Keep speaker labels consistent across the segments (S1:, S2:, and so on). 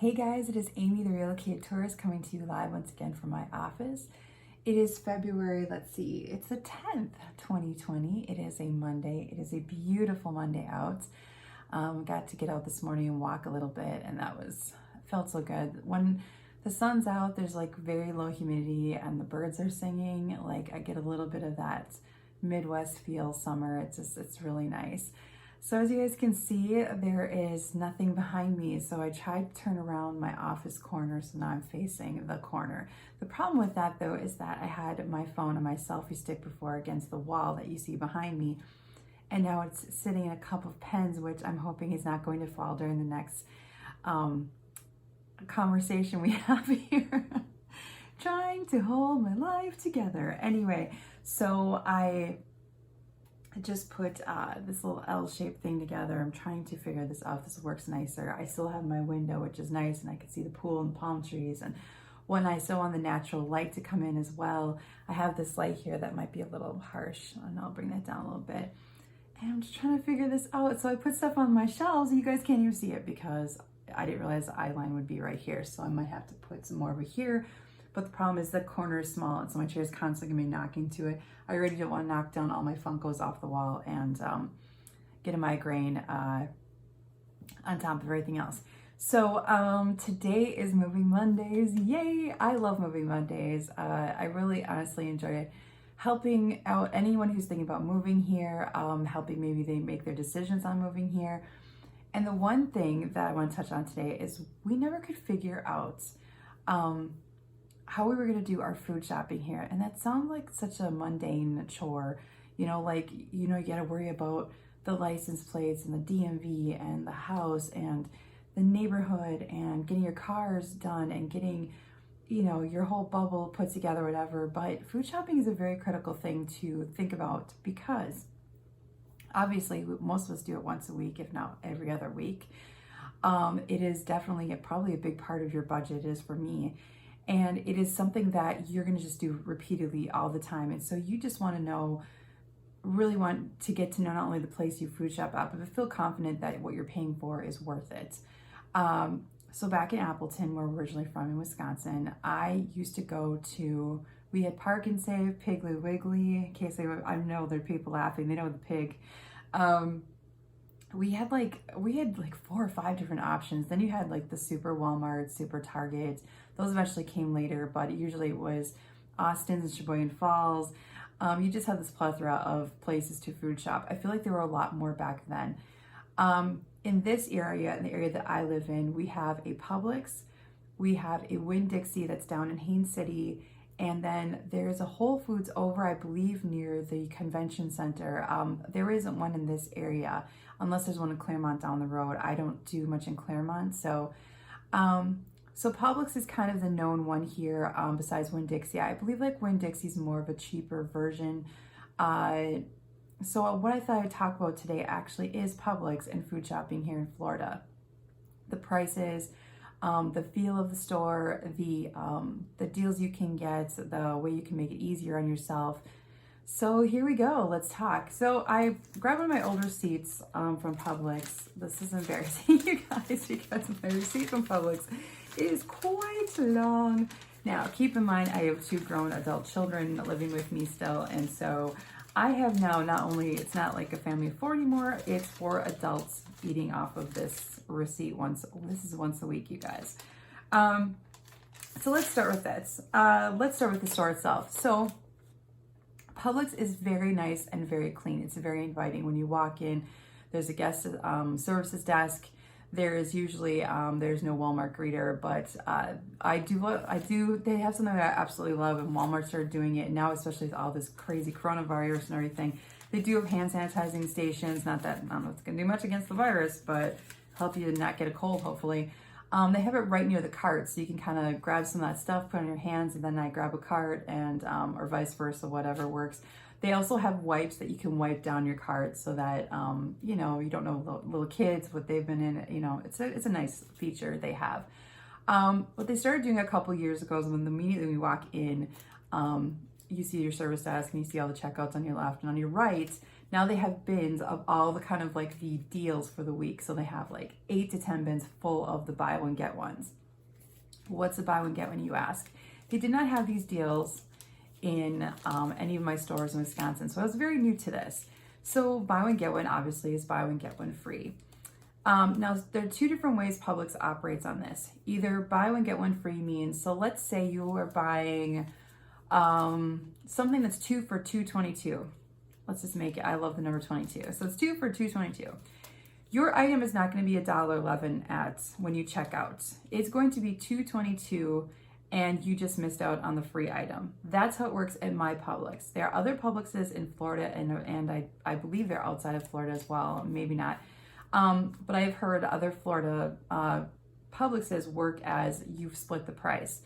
S1: Hey guys, it is Amy, the Relocate Tourist, coming to you live once again from my office. It is February, let's see, it's the 10th, 2020. It is a Monday. It is a beautiful Monday out. Got to get out this morning and walk a little bit, and felt so good. When the sun's out, there's like very low humidity and the birds are singing. Like I get a little bit of that Midwest feel summer. It's really nice. So as you guys can see, there is nothing behind me. So I tried to turn around my office corner, so now I'm facing the corner. The problem with that though is that I had my phone and my selfie stick before against the wall that you see behind me. And now it's sitting in a cup of pens, which I'm hoping is not going to fall during the next conversation we have here. Trying to hold my life together. Anyway, so I just put this little L-shaped thing together. I'm trying to figure this out. This works nicer. I still have my window, which is nice, and I can see the pool and palm trees. And when I still want the natural light to come in as well, I have this light here that might be a little harsh, and I'll bring that down a little bit. And I'm just trying to figure this out. So I put stuff on my shelves, and you guys can't even see it because I didn't realize the eye line would be right here. So I might have to put some more over here. But the problem is the corner is small, and so my chair is constantly gonna be knocking to it. I already don't want to knock down all my Funkos off the wall and get a migraine on top of everything else. So today is Moving Mondays. Yay! I love Moving Mondays. I really honestly enjoy helping out anyone who's thinking about moving here, helping maybe they make their decisions on moving here. And the one thing that I want to touch on today is we never could figure out how we were going to do our food shopping here. And that sounds like such a mundane chore, you got to worry about the license plates and the DMV and the house and the neighborhood and getting your cars done and getting, your whole bubble put together, whatever. But food shopping is a very critical thing to think about because obviously most of us do it once a week, if not every other week. It is definitely probably a big part of your budget. It is for me. And it is something that you're going to just do repeatedly all the time. And so you just really want to get to know not only the place you food shop at, but feel confident that what you're paying for is worth it. So back in Appleton, where we're originally from in Wisconsin, I used to go to, we had Park and Save, Piggly Wiggly, in case I know there are people laughing, they know the pig. We had like 4 or 5 different options. Then you had like the Super Walmart, Super Target. Those eventually came later, but usually it was Austin's and Sheboygan Falls. You just had this plethora of places to food shop. I feel like there were a lot more back then. In this area, in the area that I live in, we have a Publix, we have a Winn-Dixie that's down in Haines City, and then there's a Whole Foods over, I believe, near the convention center. There isn't one in this area, unless there's one in Claremont down the road. I don't do much in Claremont, so Publix is kind of the known one here, besides Winn-Dixie. I believe like Winn-Dixie is more of a cheaper version. So what I thought I'd talk about today actually is Publix and food shopping here in Florida. The prices, the feel of the store, the deals you can get, the way you can make it easier on yourself. So here we go, let's talk. So I grabbed one of my older receipts from Publix. This is embarrassing, you guys, because my receipt from Publix is quite long. Now, keep in mind, I have 2 grown adult children living with me still, and so I have now it's not like a family of 4 anymore, it's 4 adults eating off of this receipt this is once a week, you guys. So let's start with this. Let's start with the store itself. So Publix is very nice and very clean. It's very inviting. When you walk in, there's a guest services desk. There is usually, there's no Walmart greeter, but they have something that I absolutely love, and Walmart started doing it now, especially with all this crazy coronavirus and everything. They do have hand sanitizing stations. Not that, I don't know if it's gonna do much against the virus, but help you to not get a cold, hopefully. They have it right near the cart, so you can kind of grab some of that stuff, put it on your hands, and then I grab a cart, and or vice versa, whatever works. They also have wipes that you can wipe down your cart so that, you don't know little kids, what they've been in, it's a nice feature they have. What they started doing a couple years ago is when immediately we walk in, you see your service desk and you see all the checkouts on your left and on your right. Now they have bins of all the kind of like the deals for the week. So they have like 8 to 10 bins full of the buy one, get ones. What's a buy one, get one, you ask? They did not have these deals in any of my stores in Wisconsin. So I was very new to this. So buy one, get one obviously is buy one, get one free. Now, there are two different ways Publix operates on this. Either buy one, get one free means, so let's say you are buying something that's 2 for $2.22. Let's just make it, I love the number 22. So it's 2 for $2.22. Your item is not going to be $1.11 at when you check out. It's going to be $2.22 and you just missed out on the free item. That's how it works at my Publix. There are other Publixes in Florida and I believe they're outside of Florida as well, maybe not. But I've heard other Florida Publixes work as you've split the price.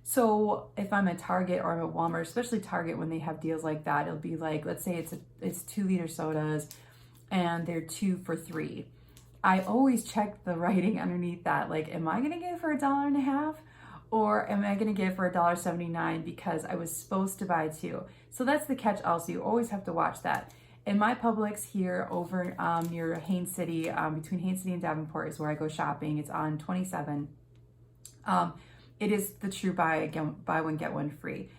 S1: So if I'm at Target or I'm at Walmart, especially Target, when they have deals like that, it'll be like, let's say it's 2-liter sodas and they're 2 for $3. I always check the writing underneath that. Like, am I gonna get it for $1.50? Or am I gonna get it for $1.79 because I was supposed to buy 2? So that's the catch also. You always have to watch that. In my Publix here over near Haines City, between Haines City and Davenport is where I go shopping. It's on 27. It is the true buy one, get one free.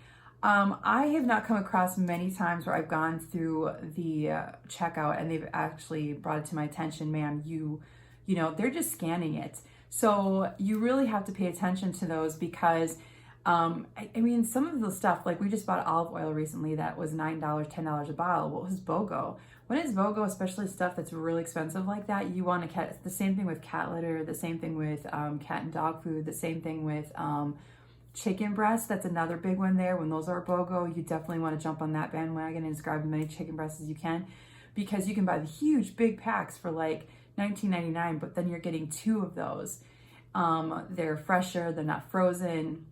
S1: I have not come across many times where I've gone through the checkout and they've actually brought it to my attention, man, you know, they're just scanning it. So you really have to pay attention to those because I mean, some of the stuff, like we just bought olive oil recently that was $9, $10 a bottle. What was BOGO? When it's BOGO, especially stuff that's really expensive like that, you want to catch the same thing with cat litter, the same thing with cat and dog food, the same thing with chicken breasts. That's another big one there. When those are BOGO, you definitely want to jump on that bandwagon and just grab as many chicken breasts as you can because you can buy the huge big packs for like $19.99, but then you're getting 2 of those. They're fresher, they're not frozen.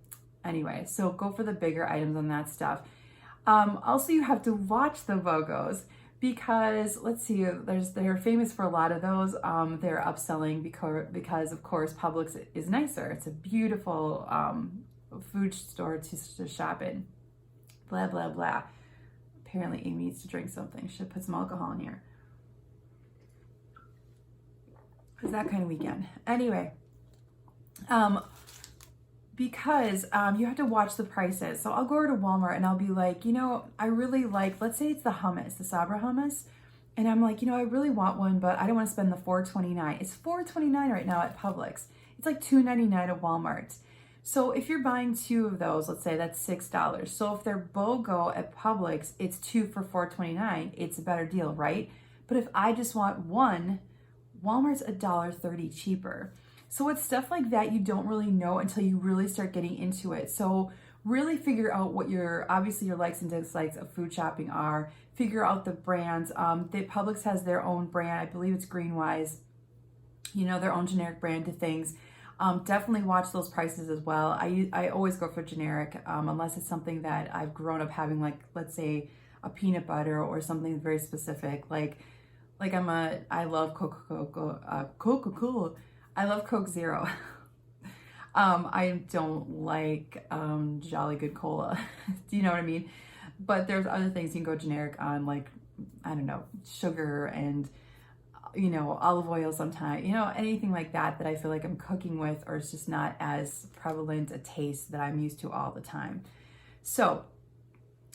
S1: Anyway, so go for the bigger items on that stuff. Also, you have to watch the BOGOs because, let's see, they're famous for a lot of those. They're upselling because of course, Publix is nicer. It's a beautiful food store to shop in. Blah, blah, blah. Apparently, Amy needs to drink something. Should put some alcohol in here. It's that kind of weekend. Anyway, because you have to watch the prices. So I'll go over to Walmart and I'll be like, you know, I really like, let's say it's the hummus, the Sabra hummus. And I'm like, you know, I really want one, but I don't want to spend the $4.29. It's $4.29 right now at Publix. It's like $2.99 at Walmart. So if you're buying 2 of those, let's say that's $6. So if they're BOGO at Publix, it's 2 for $4.29. It's a better deal, right? But if I just want one, Walmart's $1.30 cheaper. So it's stuff like that you don't really know until you really start getting into it. So really figure out what obviously your likes and dislikes of food shopping are. Figure out the brands. Publix has their own brand. I believe it's Greenwise, you know, their own generic brand to things. Definitely watch those prices as well. I always go for generic unless it's something that I've grown up having, like let's say a peanut butter or something very specific. Like I love Coca-Cola. I love Coke Zero. I don't like Jolly Good Cola. Do you know what I mean? But there's other things you can go generic on, like, I don't know, sugar and, you know, olive oil sometimes, you know, anything like that I feel like I'm cooking with or it's just not as prevalent a taste that I'm used to all the time. So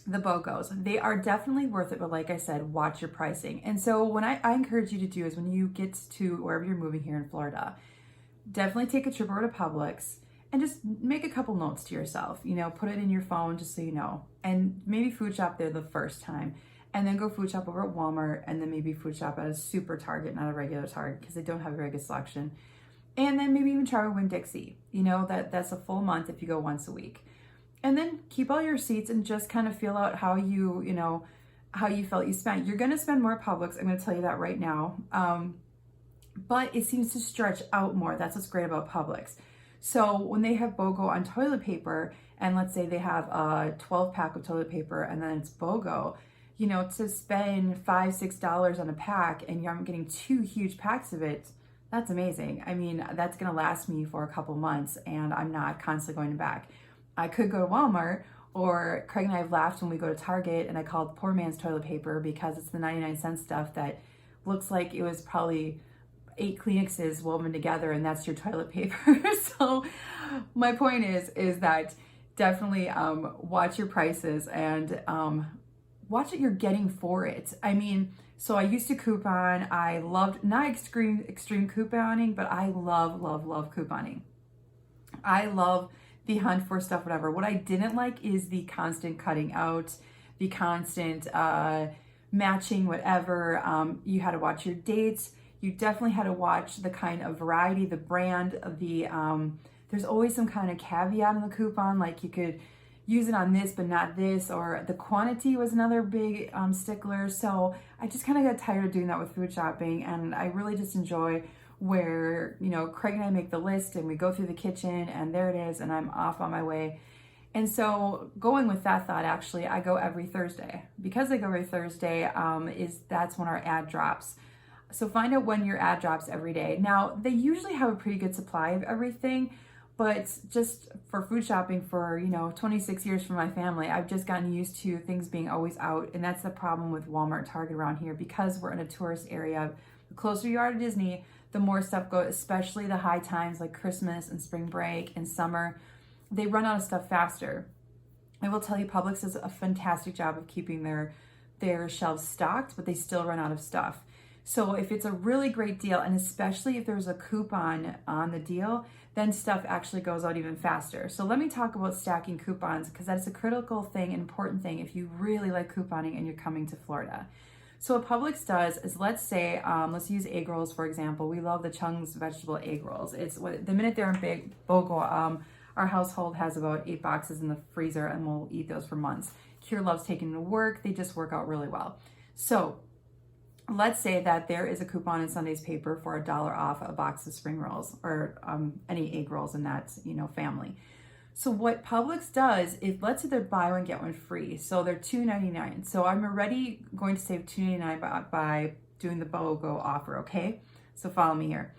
S1: the BOGOs, they are definitely worth it, but like I said, watch your pricing. And so what I encourage you to do is when you get to wherever you're moving here in Florida, definitely take a trip over to Publix and just make a couple notes to yourself, you know, put it in your phone just so you know, and maybe food shop there the first time and then go food shop over at Walmart and then maybe food shop at a super Target, not a regular Target because they don't have a very good selection. And then maybe even try Winn-Dixie, you know, that's a full month if you go once a week. And then keep all your receipts and just kind of feel out how you felt you spent. You're going to spend more at Publix. I'm going to tell you that right now. But it seems to stretch out more. That's what's great about Publix. So when they have BOGO on toilet paper, and let's say they have a 12 pack of toilet paper and then it's BOGO, you know, to spend $5, $6 on a pack and I'm getting 2 huge packs of it, that's amazing. I mean, that's going to last me for a couple months and I'm not constantly going back. I could go to Walmart Or Craig and I have laughed when we go to Target and I call it poor man's toilet paper because it's the 99-cent stuff that looks like it was probably 8 Kleenexes woven together, and that's your toilet paper. So my point is that definitely watch your prices and watch what you're getting for it. I mean, so I used to coupon. I loved, not extreme couponing, but I love couponing. I love the hunt for stuff, whatever. What I didn't like is the constant cutting out, the constant matching, whatever. You had to watch your dates. You definitely had to watch the kind of variety, the brand, there's always some kind of caveat in the coupon, like you could use it on this but not this, or the quantity was another big stickler. So I just kind of got tired of doing that with food shopping, and I really just enjoy where, you know, Craig and I make the list and we go through the kitchen and there it is and I'm off on my way. And so going with that thought, actually, I go every Thursday. Because I go every Thursday, that's when our ad drops. So find out when your ad drops every day. Now, they usually have a pretty good supply of everything, but just for food shopping for, 26 years for my family, I've just gotten used to things being always out. And that's the problem with Walmart, Target around here, because we're in a tourist area. The closer you are to Disney, the more stuff goes, especially the high times like Christmas and spring break and summer. They run out of stuff faster. I will tell you, Publix does a fantastic job of keeping their shelves stocked, but they still run out of stuff. So if it's a really great deal, and especially if there's a coupon on the deal, then stuff actually goes out even faster. So let me talk about stacking coupons, because that's a critical thing, an important thing if you really like couponing and you're coming to Florida. So what Publix does is, let's say, let's use egg rolls, for example. We love the Chung's vegetable egg rolls. It's the minute they're in big BOGO, our household has about 8 boxes in the freezer and we'll eat those for months. Kier loves taking them to work. They just work out really well. So let's say that there is a coupon in Sunday's paper for $1 off a box of spring rolls, or any egg rolls in that, family. So what Publix does is, let's say they're buy one, get one free. So they're $2.99. So I'm already going to save $2.99 by doing the BOGO offer, okay? So follow me here.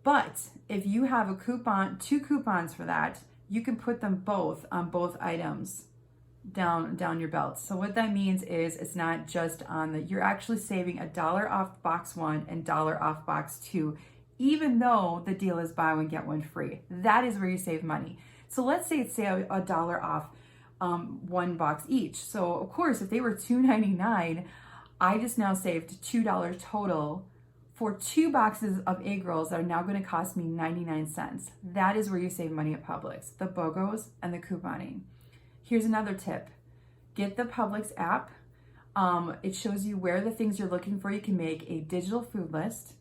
S1: But if you have a coupon, 2 coupons for that, you can put them both on both items down your belt. So what that means is, it's not just on you're actually saving $1 off box 1 and $1 off box 2, even though the deal is buy one, get one free. That is where you save money. So let's say it's $1 off 1 box each. So of course, if they were $2.99, I just now saved $2 total for 2 boxes of egg rolls that are now going to cost me 99 cents. That is where you save money at Publix, the BOGOs and the couponing. Here's another tip. Get the Publix app. It shows you where the things you're looking for. You can make a digital food list.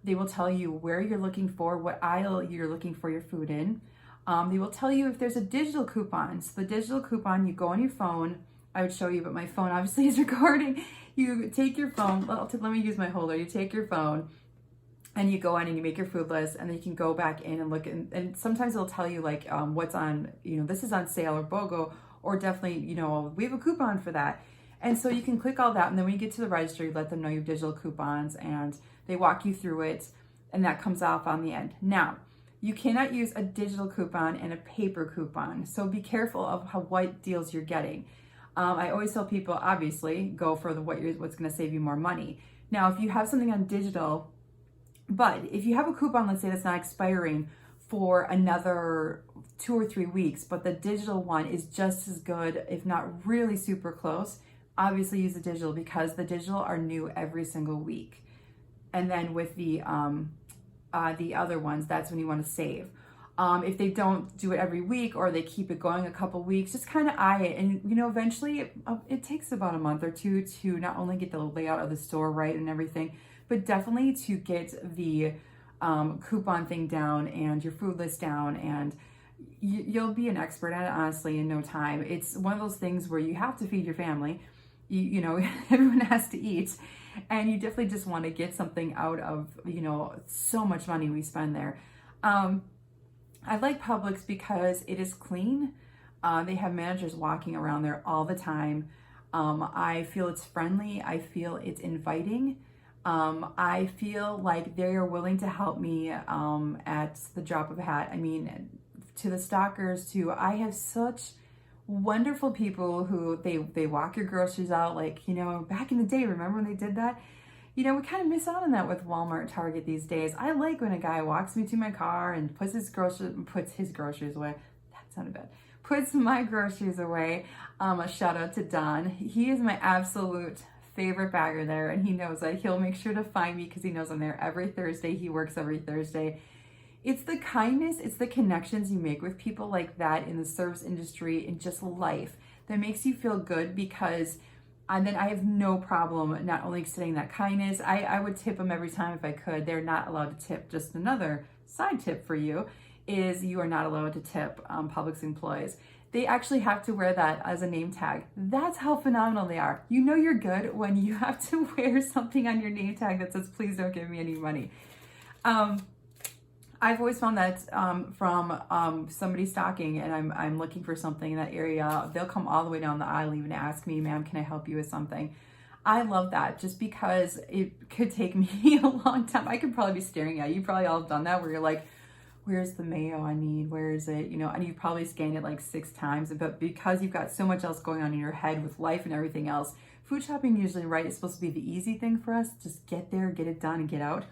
S1: They will tell you where you're looking for, what aisle you're looking for your food in. They will tell you if there's a digital coupon. So the digital coupon, you go on your phone. I would show you, but my phone obviously is recording. You take your phone, let me use my holder. You take your phone and you go in and you make your food list, and then you can go back in and look, and sometimes it'll tell you like what's on, this is on sale or BOGO, or definitely, we have a coupon for that. And so you can click all that, and then when you get to the register, you let them know you have digital coupons, and they walk you through it, and that comes off on the end. Now, you cannot use a digital coupon and a paper coupon, so be careful of what deals you're getting. I always tell people, obviously, go for what's going to save you more money. Now, if you have something on digital, but if you have a coupon, let's say that's not expiring for another 2 or 3 weeks, but the digital one is just as good, if not really super close, obviously use the digital, because the digital are new every single week. And then with the other ones, that's when you want to save. If they don't do it every week, or they keep it going a couple weeks, just kind of eye it. And, eventually it takes about a month or 2 to not only get the layout of the store right and everything, but definitely to get the coupon thing down and your food list down, and you'll be an expert at it, honestly, in no time. It's one of those things where you have to feed your family. Everyone has to eat, and you definitely just want to get something out of, so much money we spend there. I like Publix because it is clean. They have managers walking around there all the time. I feel it's friendly. I feel it's inviting. I feel like they are willing to help me at the drop of a hat. I mean, to the stalkers too. I have such wonderful people who they walk your groceries out. Like, you know, back in the day, remember when they did that? You know, we kind of miss out on that with Walmart, Target these days. I like when a guy walks me to my car and puts his groceries away. That sounded bad. Puts my groceries away. A shout out to Don. He is my absolute favorite bagger there, and he knows that. He'll make sure to find me because he knows I'm there every Thursday. He works every Thursday. It's the kindness, it's the connections you make with people like that in the service industry and just life that makes you feel good, because and then I have no problem not only extending that kindness. I would tip them every time if I could. They're not allowed to tip. Just another side tip for you is you are not allowed to tip Publix employees. They actually have to wear that as a name tag. That's how phenomenal they are. You know you're good when you have to wear something on your name tag that says, please don't give me any money. I've always found that from somebody stalking and I'm looking for something in that area, they'll come all the way down the aisle even ask me, ma'am, can I help you with something? I love that, just because it could take me a long time. I could probably be staring at you. You probably all have done that where you're like, where's the mayo I need? Where is it? You know, and you've probably scanned it like 6 times, but because you've got so much else going on in your head with life and everything else, food shopping usually, right, is supposed to be the easy thing for us. Just get there, get it done, and get out.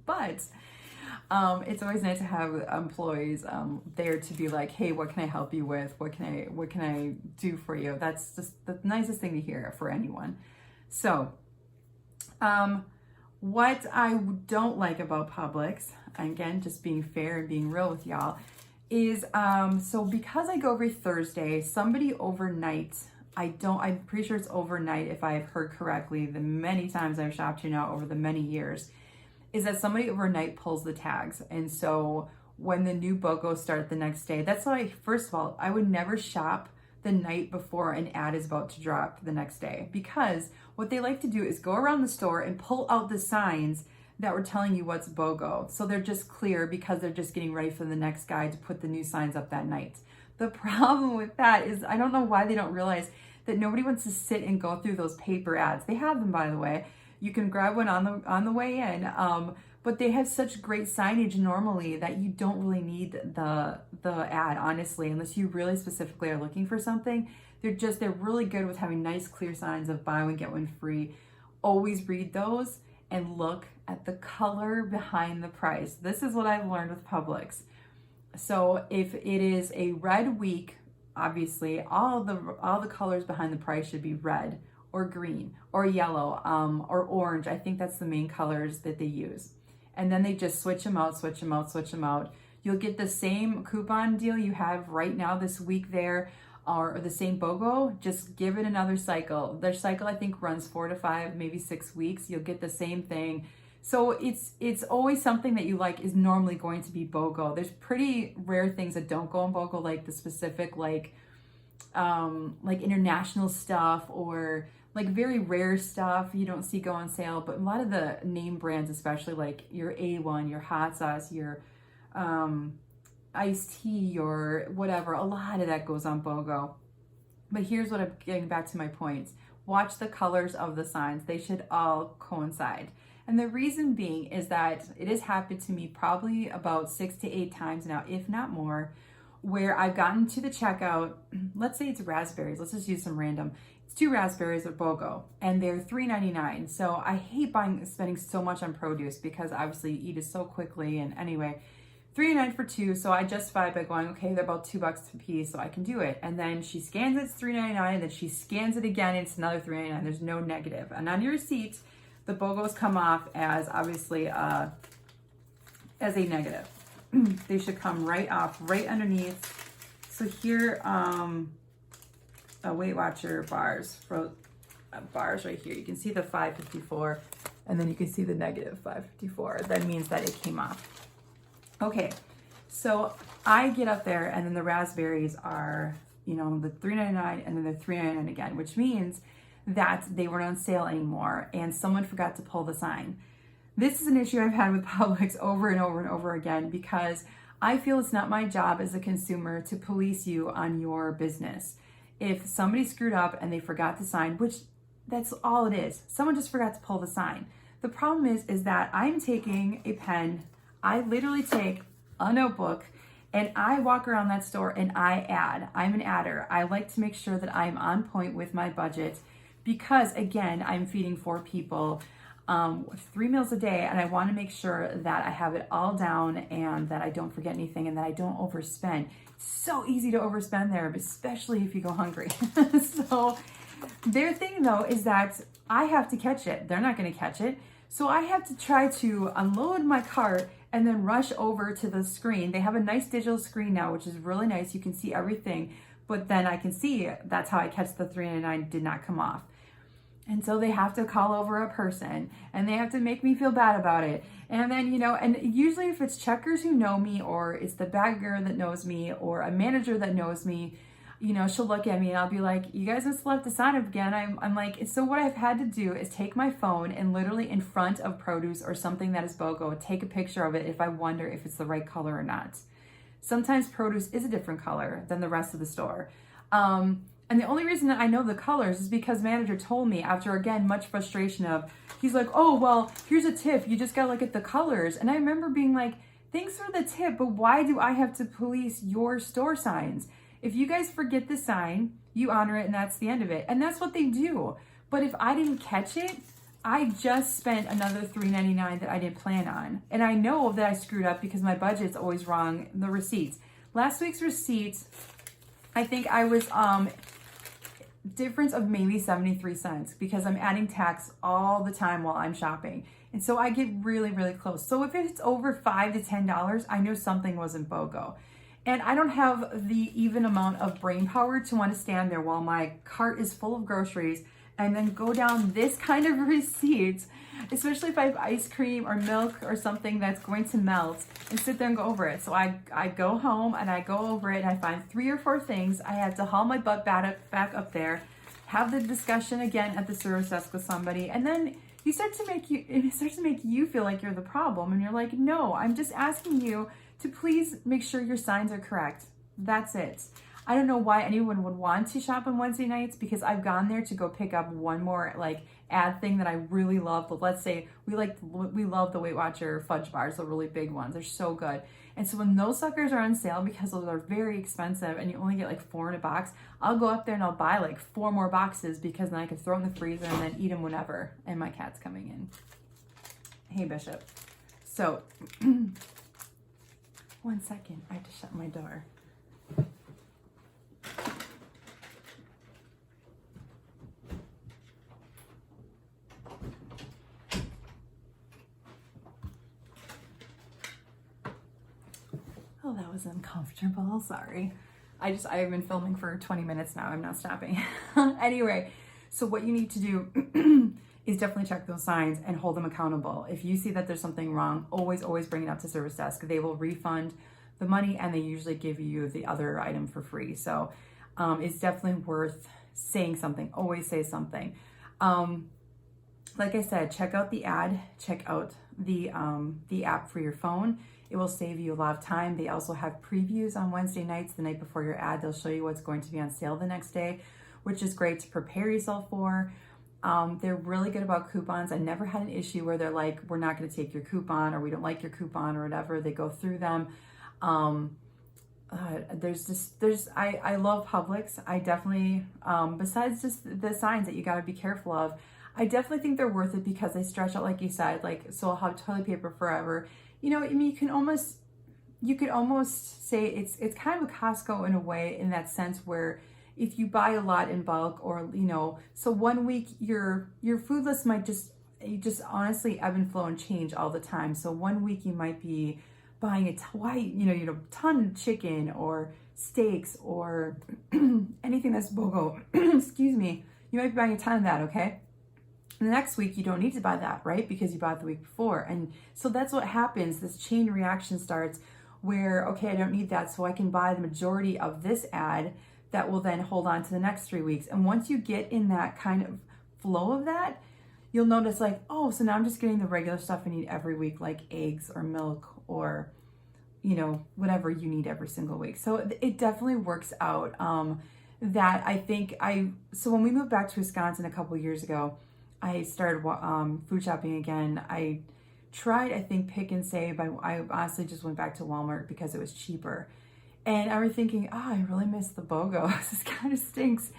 S1: But it's always nice to have employees there to be like, hey, what can I help you with? What can I do for you? That's just the nicest thing to hear for anyone. So, what I don't like about Publix, again, just being fair and being real with y'all, is so because I go every Thursday, somebody overnight, I'm pretty sure it's overnight if I've heard correctly, the many times I've shopped here now over the many years, is that somebody overnight pulls the tags. And so when the new BOGOs start the next day, that's why, first of all, I would never shop the night before an ad is about to drop the next day, because what they like to do is go around the store and pull out the signs that were telling you what's BOGO. So they're just clear because they're just getting ready for the next guy to put the new signs up that night. The problem with that is I don't know why they don't realize that nobody wants to sit and go through those paper ads. They have them, by the way. You can grab one on the way in, but they have such great signage normally that you don't really need the ad, honestly, unless you really specifically are looking for something. They're really good with having nice clear signs of buy one get one free. Always read those and look at the color behind the price. This is what I've learned with Publix. So if it is a red week, obviously all the colors behind the price should be red or green or yellow or orange. I think that's the main colors that they use. And then they just switch them out. You'll get the same coupon deal you have right now this week there, or the same BOGO. Just give it another cycle. Their cycle, I think, runs 4 to 5, maybe 6 weeks. You'll get the same thing. So it's always something that you like is normally going to be BOGO. There's pretty rare things that don't go on BOGO, like the specific like international stuff, or like very rare stuff you don't see go on sale. But a lot of the name brands, especially like your A1, your hot sauce, your iced tea, or whatever, a lot of that goes on BOGO. But here's what I'm getting back to my points. Watch the colors of the signs. They should all coincide. And the reason being is that it has happened to me probably about 6 to 8 times now, if not more, where I've gotten to the checkout. Let's say it's raspberries. Let's just use some random. It's 2 raspberries at BOGO and they're $3.99. So I hate spending so much on produce, because obviously you eat it so quickly. And anyway, $3.99 for 2. So I justify by going, okay, they're about $2 a piece, so I can do it. And then she scans it, it's $3.99, and then she scans it again, it's another $3.99. There's no negative. And on your receipt, the BOGOs come off as obviously as a negative. They should come right off, right underneath. So here, Weight Watcher bars right here. You can see the 554, and then you can see the negative 554. That means that it came off. Okay, so I get up there, and then the raspberries are, the $3.99, and then they're $3.99 again, which means that they weren't on sale anymore, and someone forgot to pull the sign. This is an issue I've had with Publix over and over and over again, because I feel it's not my job as a consumer to police you on your business. If somebody screwed up and they forgot the sign, which that's all it is, someone just forgot to pull the sign. The problem is that I'm taking a pen. I literally take a notebook And I walk around that store and I add. I'm an adder. I like to make sure that I'm on point with my budget because, again, I'm feeding 4 people 3 meals a day, and I want to make sure that I have it all down and that I don't forget anything and that I don't overspend. It's so easy to overspend there, especially if you go hungry. So their thing though is that I have to catch it. They're not going to catch it. So I have to try to unload my cart and then rush over to the screen. They have a nice digital screen now, which is really nice. You can see everything, but then I can see that's how I catch the $3.99 did not come off. And so they have to call over a person and they have to make me feel bad about it. And then, you know, and usually if it's checkers who know me or it's the bagger that knows me or a manager that knows me, you know, she'll look at me and I'll be like, you guys must have left the sign up again. I'm like, so what I've had to do is take my phone and literally in front of produce or something that is BOGO, take a picture of it if I wonder if it's the right color or not. Sometimes produce is a different color than the rest of the store. And the only reason that I know the colors is because manager told me after, again, much frustration of, he's like, oh, well, here's a tip. You just got to look at the colors. And I remember being like, thanks for the tip, but why do I have to police your store signs? If you guys forget the sign, you honor it and that's the end of it. And that's what they do. But if I didn't catch it, I just spent another $3.99 that I didn't plan on. And I know that I screwed up because my budget's always wrong. The receipts. Last week's receipts, I think I was difference of maybe 73 cents because I'm adding tax all the time while I'm shopping. And so I get really, really close. So if it's over $5 to $10, I know something wasn't BOGO. And I don't have the even amount of brain power to want to stand there while my cart is full of groceries and then go down this kind of receipts, especially if I have ice cream or milk or something that's going to melt, and sit there and go over it. So I go home and I go over it and I find 3 or 4 things. I have to haul my butt back up there, have the discussion again at the service desk with somebody, and then it starts to make you feel like you're the problem. And you're like, no, I'm just asking you to please make sure your signs are correct. That's it. I don't know why anyone would want to shop on Wednesday nights because I've gone there to go pick up one more like ad thing that I really love. But let's say we love the Weight Watcher fudge bars, the really big ones. They're so good. And so when those suckers are on sale because those are very expensive and you only get like 4 in a box, I'll go up there and I'll buy like 4 more boxes because then I can throw them in the freezer and then eat them whenever. And my cat's coming in. Hey, Bishop. So 1 second, I have to shut my door. Oh, that was uncomfortable. Sorry. I've been filming for 20 minutes now. I'm not stopping. Anyway, so what you need to do is definitely check those signs and hold them accountable. If you see that there's something wrong, always bring it up to service desk. They will refund the money and they usually give you the other item for free. So it's definitely worth saying something. Always say something. Like I said, check out the ad, check out the app for your phone. It will save you a lot of time. They also have previews on Wednesday nights, the night before your ad. They'll show you what's going to be on sale the next day, which is great to prepare yourself for. They're really good about coupons. I never had an issue where they're like, we're not going to take your coupon or we don't like your coupon or whatever. They go through them. I love Publix. I definitely, besides just the signs that you got to be careful of, I definitely think they're worth it because they stretch out, like you said, like, so I'll have toilet paper forever. You know, I mean, you could almost say it's kind of a Costco in a way, in that sense where if you buy a lot in bulk, or, you know, so 1 week your food list might just honestly ebb and flow and change all the time. So 1 week you might be buying a ton of chicken or steaks or anything that's BOGO. Excuse me. You might be buying a ton of that, okay? And the next week, you don't need to buy that, right? Because you bought it the week before. And so that's what happens. This chain reaction starts where, okay, I don't need that, so I can buy the majority of this ad that will then hold on to the next 3 weeks. And once you get in that kind of flow of that, you'll notice like, oh, so now I'm just getting the regular stuff I need every week, like eggs or milk or, you know, whatever you need every single week. So it definitely works out. That I think so when we moved back to Wisconsin a couple years ago, I started food shopping again. I tried, I think, Pick and Save. I honestly just went back to Walmart because it was cheaper. And I was thinking, oh, I really miss the BOGO. This kind of stinks.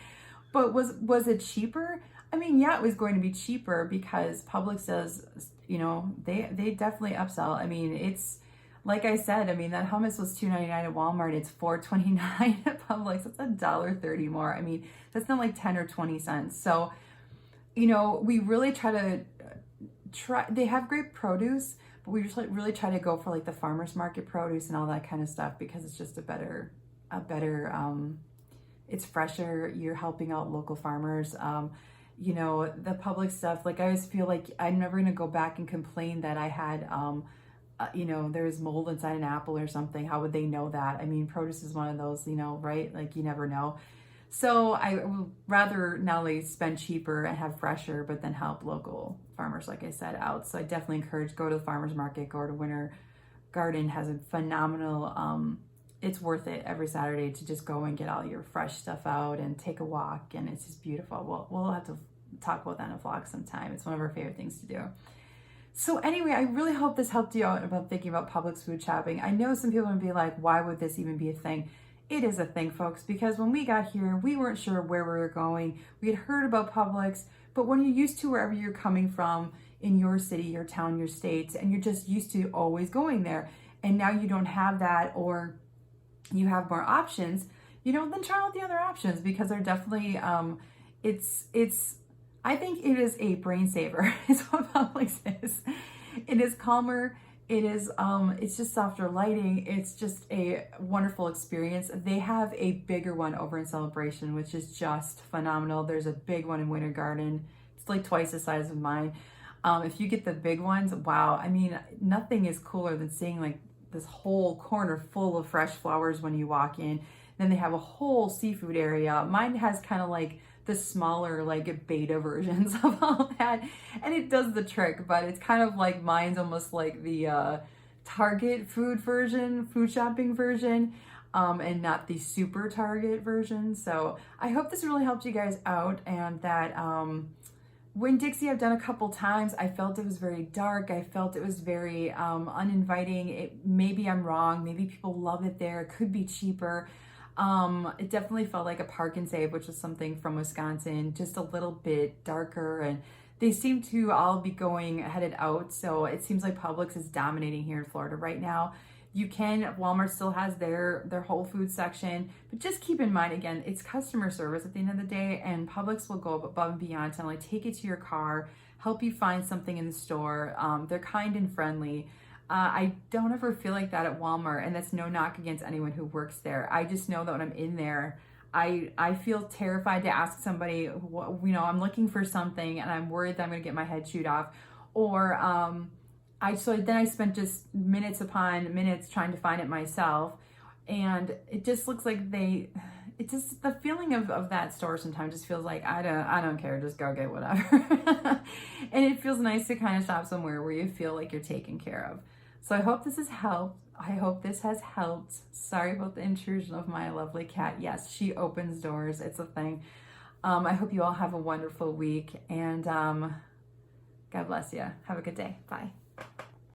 S1: But was it cheaper? I mean, yeah, it was going to be cheaper because Publix does, you know, they definitely upsell. I mean, it's like I said, I mean, that hummus was $2.99 at Walmart. It's $4.29 at Publix. That's $1.30 more. I mean, that's not like 10 or 20 cents. So, you know, we really they have great produce, but we just like really try to go for like the farmers market produce and all that kind of stuff because it's just a better, it's fresher. You're helping out local farmers. You know, the public stuff, like I always feel like I'm never going to go back and complain that I had, you know, there's mold inside an apple or something. How would they know that? I mean, produce is one of those, you know, right? Like you never know. So I would rather not only spend cheaper and have fresher, but then help local farmers, like I said, out. So I definitely encourage, go to the farmer's market, go to Winter Garden, has a phenomenal, it's worth it every Saturday to just go and get all your fresh stuff out and take a walk. And it's just beautiful. We'll have to talk about that in a vlog sometime. It's one of our favorite things to do. So anyway, I really hope this helped you out about thinking about Publix food shopping. I know some people would be like, why would this even be a thing? It is a thing, folks, because when we got here, we weren't sure where we were going. We had heard about Publix, but when you're used to wherever you're coming from in your city, your town, your state, and you're just used to always going there, and now you don't have that, or you have more options, you know, then try out the other options because they're definitely, I think it is a brain saver is what Publix is. It is calmer. It is, it's just softer lighting. It's just a wonderful experience. They have a bigger one over in Celebration, which is just phenomenal. There's a big one in Winter Garden. It's like twice the size of mine. If you get the big ones, wow. I mean, nothing is cooler than seeing like this whole corner full of fresh flowers when you walk in. Then they have a whole seafood area. Mine has kind of like the smaller like beta versions of all that, and it does the trick, but it's kind of like mine's almost like the Target food shopping version, and not the super Target version. So I hope this really helped you guys out, and that Winn-Dixie I've done a couple times. I felt it was very dark. I felt it was very uninviting. Maybe I'm wrong. Maybe people love it there. It could be cheaper. It definitely felt like a Park and Save, which is something from Wisconsin, just a little bit darker, and they seem to all be headed out. So it seems like Publix is dominating here in Florida right now. Walmart still has their Whole Foods section, but just keep in mind, again, it's customer service at the end of the day, and Publix will go above and beyond to like take it to your car, help you find something in the store. They're kind and friendly. I don't ever feel like that at Walmart, and that's no knock against anyone who works there. I just know that when I'm in there, I feel terrified to ask somebody, you know, I'm looking for something and I'm worried that I'm going to get my head chewed off, or then I spent just minutes upon minutes trying to find it myself, and it just looks like the feeling of that store sometimes just feels like I don't care, just go get whatever. And it feels nice to kind of shop somewhere where you feel like you're taken care of. So I hope this has helped. I hope this has helped. Sorry about the intrusion of my lovely cat. Yes, she opens doors. It's a thing. I hope you all have a wonderful week, and God bless you. Have a good day. Bye.